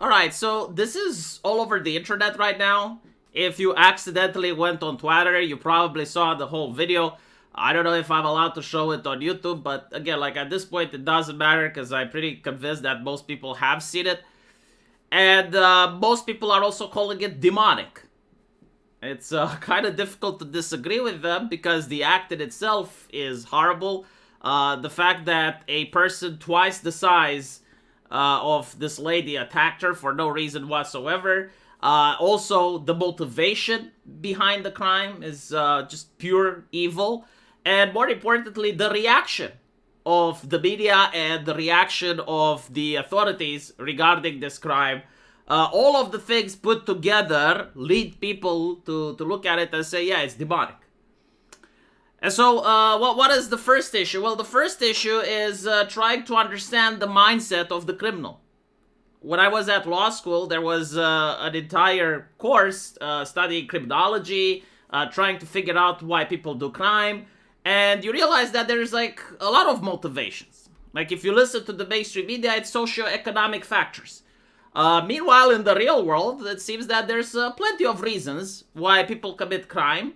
Alright, so this is all over the internet right now. If you accidentally went on Twitter, you probably saw the whole video. I don't know if I'm allowed to show it on YouTube, but again, like at this point, it doesn't matter because I'm pretty convinced that most people have seen it. And most people are also calling it demonic. It's kind of difficult to disagree with them because the act in itself is horrible. The fact that a person twice the size of this lady attacked her for no reason whatsoever. Also, the motivation behind the crime is just pure evil. And more importantly, the reaction of the media and the reaction of the authorities regarding this crime. All of the things put together lead people to look at it and say, yeah, it's demonic. And so, what is the first issue? Well, the first issue is trying to understand the mindset of the criminal. When I was at law school, there was an entire course studying criminology, trying to figure out why people do crime. And you realize that there's like a lot of motivations. Like if you listen to the mainstream media, it's socioeconomic factors. Meanwhile, in the real world, it seems that there's plenty of reasons why people commit crime.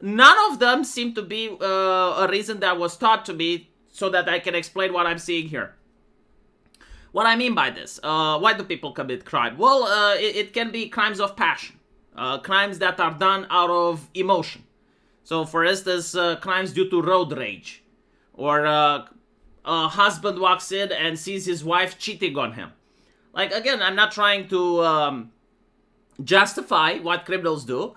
None of them seem to be a reason that was taught to me so that I can explain what I'm seeing here. What I mean by this, why do people commit crime? Well, it can be crimes of passion, crimes that are done out of emotion. So, for instance, crimes due to road rage, or a husband walks in and sees his wife cheating on him. Like, again, I'm not trying to justify what criminals do,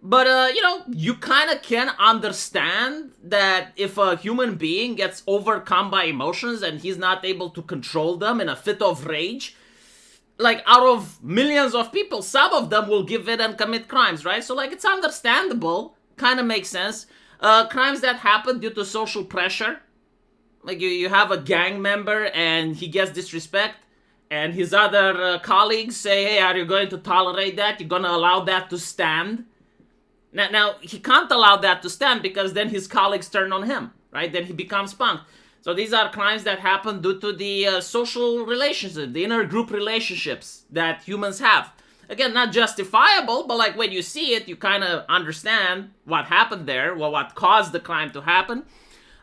but, you kind of can understand that if a human being gets overcome by emotions and he's not able to control them in a fit of rage, like, out of millions of people, some of them will give in and commit crimes, right? So, like, it's understandable, kind of makes sense. Crimes that happen due to social pressure, like, you have a gang member and he gets disrespect, and his other colleagues say, hey, are you going to tolerate that? You're going to allow that to stand? Now, he can't allow that to stand because then his colleagues turn on him, right? Then he becomes punked. So these are crimes that happen due to the social relationships, the inner group relationships that humans have. Again, not justifiable, but like when you see it, you kind of understand what happened there, well, what caused the crime to happen.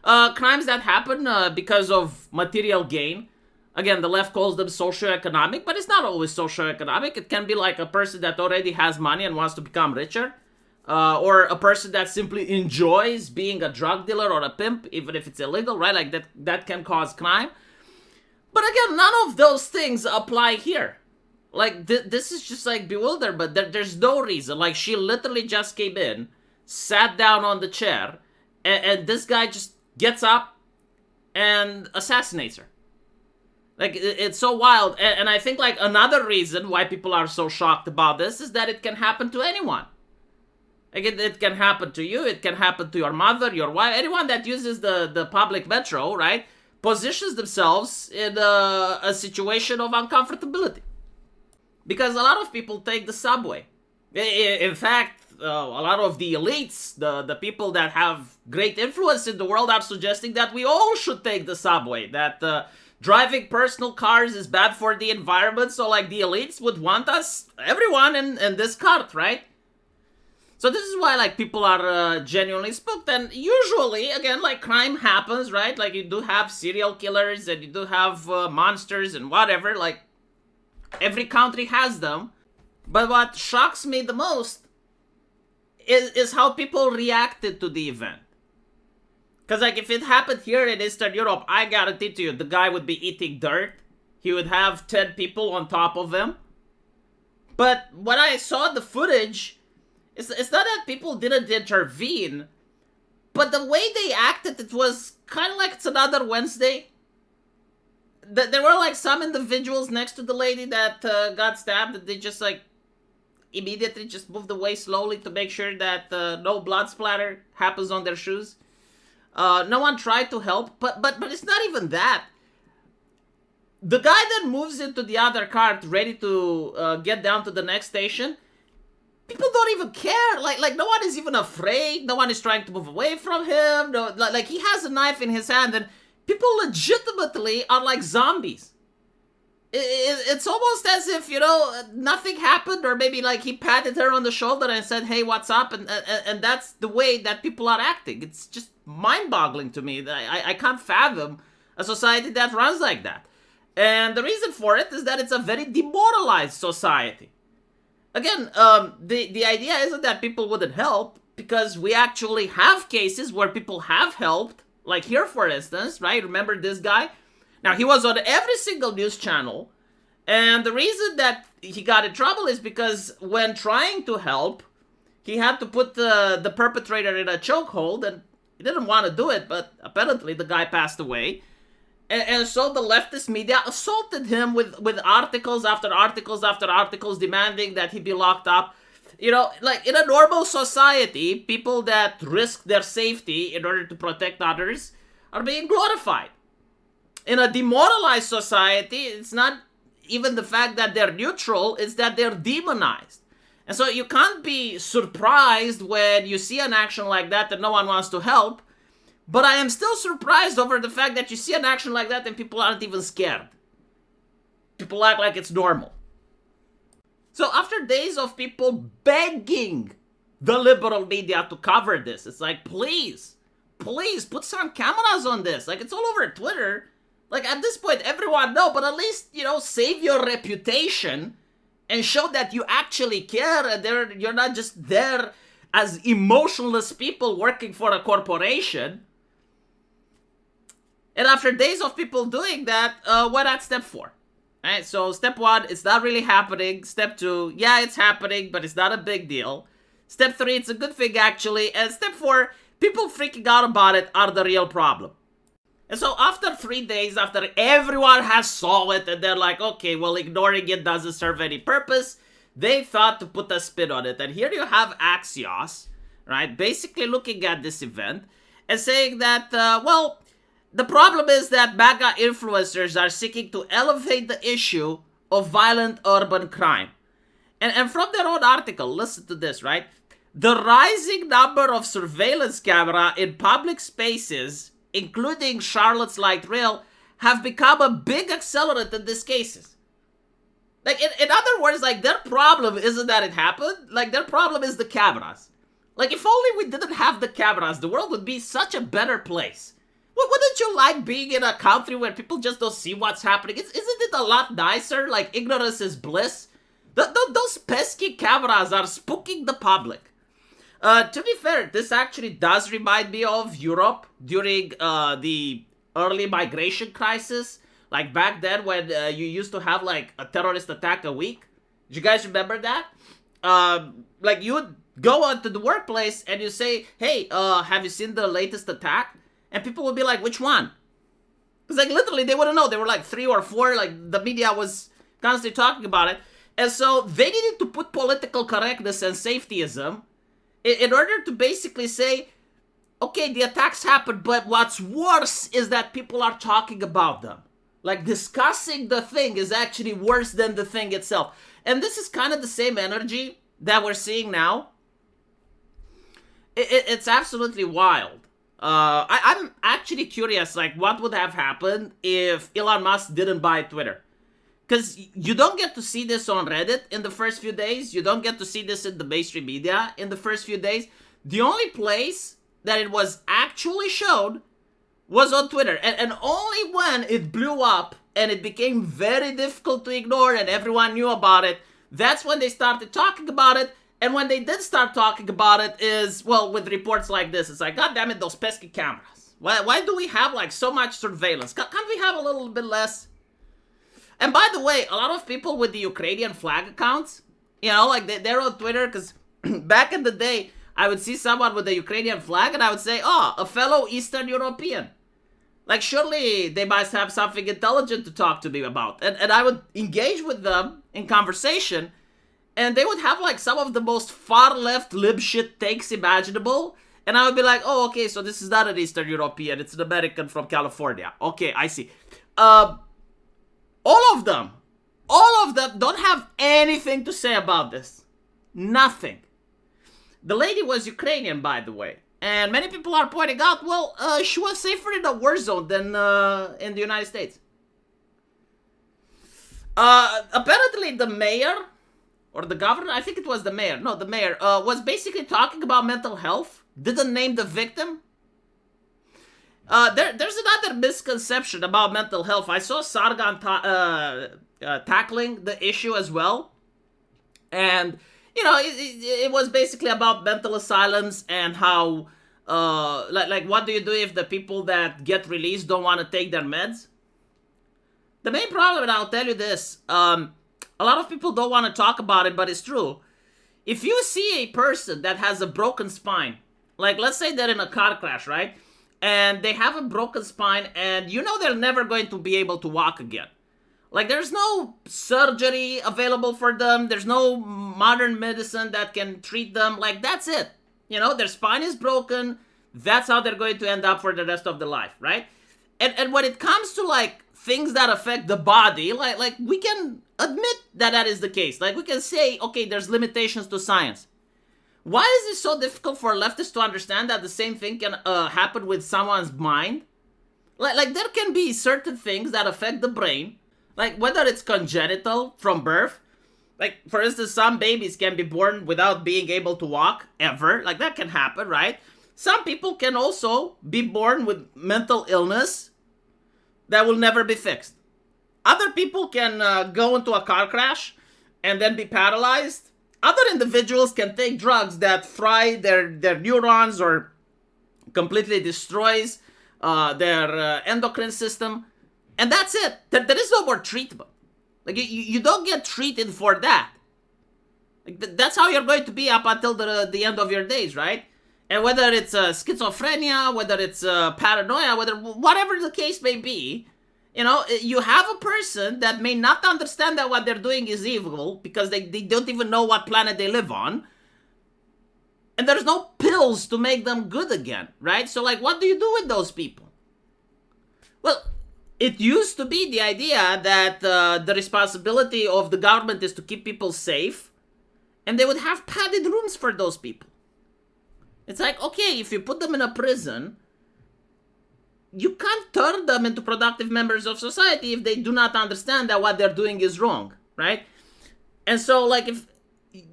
Crimes that happen because of material gain. Again, the left calls them socioeconomic, but it's not always socioeconomic. It can be like a person that already has money and wants to become richer. Or a person that simply enjoys being a drug dealer or a pimp, even if it's illegal, right? Like that can cause crime. But again, none of those things apply here. Like, this is just like bewildered, but there's no reason. Like, she literally just came in, sat down on the chair, and this guy just gets up and assassinates her. Like, it's so wild. And I think, like, another reason why people are so shocked about this is that it can happen to anyone. Like, it can happen to you, it can happen to your mother, your wife, anyone that uses the public metro, right, positions themselves in a situation of uncomfortability. Because a lot of people take the subway. In fact, a lot of the elites, the people that have great influence in the world are suggesting that we all should take the subway, that driving personal cars is bad for the environment, so like the elites would want us, everyone in this cart, right? So this is why, like, people are genuinely spooked. And usually, again, like, crime happens, right? Like, you do have serial killers and you do have monsters and whatever. Like, every country has them. But what shocks me the most is how people reacted to the event. Because, like, if it happened here in Eastern Europe, I guarantee to you, the guy would be eating dirt. He would have 10 people on top of him. But when I saw the footage, it's not that people didn't intervene, but the way they acted, it was kind of like it's another Wednesday. There were like some individuals next to the lady that got stabbed, that they just like immediately just moved away slowly to make sure that no blood splatter happens on their shoes. No one tried to help, but it's not even that. The guy that moves into the other cart ready to get down to the next station, people don't even care. Like no one is even afraid. No one is trying to move away from him. No, like he has a knife in his hand, and people legitimately are like zombies. It's almost as if, nothing happened, or maybe like he patted her on the shoulder and said, hey, what's up? And that's the way that people are acting. It's just mind-boggling to me. I can't fathom a society that runs like that. And the reason for it is that it's a very demoralized society. Again, the idea isn't that people wouldn't help, because we actually have cases where people have helped. Like here, for instance, right? Remember this guy? Now, he was on every single news channel, and the reason that he got in trouble is because when trying to help, he had to put the perpetrator in a chokehold, and he didn't want to do it, but apparently the guy passed away. And so the leftist media assaulted him with articles after articles after articles demanding that he be locked up. Like in a normal society, people that risk their safety in order to protect others are being glorified. In a demoralized society, it's not even the fact that they're neutral, it's that they're demonized. And so you can't be surprised when you see an action like that no one wants to help. But I am still surprised over the fact that you see an action like that and people aren't even scared. People act like it's normal. So after days of people begging the liberal media to cover this, it's like, please put some cameras on this. Like, it's all over Twitter. Like, at this point, everyone knows, but at least, save your reputation and show that you actually care, and you're not just there as emotionless people working for a corporation. And after days of people doing that, we're at step 4. Right? So step 1, it's not really happening. Step 2, yeah, it's happening, but it's not a big deal. Step 3, it's a good thing, actually. And step 4, people freaking out about it are the real problem. And so after 3 days, after everyone has saw it, and they're like, okay, well, ignoring it doesn't serve any purpose, they thought to put a spin on it. And here you have Axios, right, basically looking at this event and saying that, the problem is that MAGA influencers are seeking to elevate the issue of violent urban crime. And from their own article, listen to this, right? The rising number of surveillance camera in public spaces, including Charlotte's light rail, have become a big accelerant in these cases. Like, in other words, like, their problem isn't that it happened. Like, their problem is the cameras. Like, if only we didn't have the cameras, the world would be such a better place. Wouldn't you like being in a country where people just don't see what's happening? Isn't it a lot nicer? Like, ignorance is bliss. Those pesky cameras are spooking the public. To be fair, this actually does remind me of Europe during the early migration crisis. Like back then when you used to have like a terrorist attack a week. Do you guys remember that? Like you would go onto the workplace and you say, hey, have you seen the latest attack? And people would be like, which one? Because like literally they wouldn't know. There were like 3 or 4, like the media was constantly talking about it. And so they needed to put political correctness and safetyism in order to basically say, okay, the attacks happened, but what's worse is that people are talking about them. Like discussing the thing is actually worse than the thing itself. And this is kind of the same energy that we're seeing now. It's absolutely wild. I'm actually curious, like, what would have happened if Elon Musk didn't buy Twitter? Because you don't get to see this on Reddit in the first few days. You don't get to see this in the mainstream media in the first few days. The only place that it was actually shown was on Twitter. And only when it blew up and it became very difficult to ignore and everyone knew about it, that's when they started talking about it. And when they did start talking about it is, well, with reports like this, it's like, God damn it, those pesky cameras. Why do we have, like, so much surveillance? Can't we have a little bit less? And by the way, a lot of people with the Ukrainian flag accounts, you know, like, they're on Twitter, because back in the day, I would see someone with a Ukrainian flag, and I would say, oh, a fellow Eastern European. Like, surely they must have something intelligent to talk to me about. And I would engage with them in conversation, and they would have, like, some of the most far-left lib shit takes imaginable. And I would be like, oh, okay, so this is not an Eastern European. It's an American from California. Okay, I see. All of them don't have anything to say about this. Nothing. The lady was Ukrainian, by the way. And many people are pointing out, well, she was safer in a war zone than in the United States. Apparently the mayor or the governor, I think it was the mayor. No, the mayor was basically talking about mental health. Didn't name the victim. There's another misconception about mental health. I saw Sargon tackling the issue as well, and it was basically about mental asylums and how like what do you do if the people that get released don't want to take their meds? The main problem, and I'll tell you this, a lot of people don't want to talk about it, but it's true. If you see a person that has a broken spine, like let's say they're in a car crash, right? And they have a broken spine and they're never going to be able to walk again. Like there's no surgery available for them. There's no modern medicine that can treat them. Like that's it. Their spine is broken. That's how they're going to end up for the rest of their life, right? And when it comes to like things that affect the body, like we can admit that is the case. Like we can say, okay, there's limitations to science. Why is it so difficult for leftists to understand that the same thing can happen with someone's mind? Like there can be certain things that affect the brain, like whether it's congenital from birth. Like, for instance, some babies can be born without being able to walk, ever. Like, that can happen, right? Some people can also be born with mental illness that will never be fixed. Other people can go into a car crash and then be paralyzed. Other individuals can take drugs that fry their neurons or completely destroys their endocrine system. And that's it. There is no more treatment. Like, you don't get treated for that. Like, that's how you're going to be up until the end of your days, right? And whether it's schizophrenia, whether it's paranoia, whatever the case may be, you have a person that may not understand that what they're doing is evil because they don't even know what planet they live on. And there's no pills to make them good again, right? So, like, what do you do with those people? Well, it used to be the idea that the responsibility of the government is to keep people safe, and they would have padded rooms for those people. It's like, okay, if you put them in a prison, you can't turn them into productive members of society if they do not understand that what they're doing is wrong, right? And so, like, if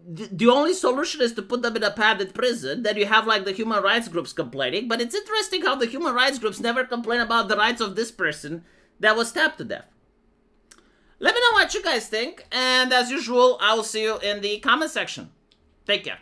the only solution is to put them in a padded prison, then you have, like, the human rights groups complaining. But it's interesting how the human rights groups never complain about the rights of this person that was stabbed to death. Let me know what you guys think, and as usual, I will see you in the comment section. Take care.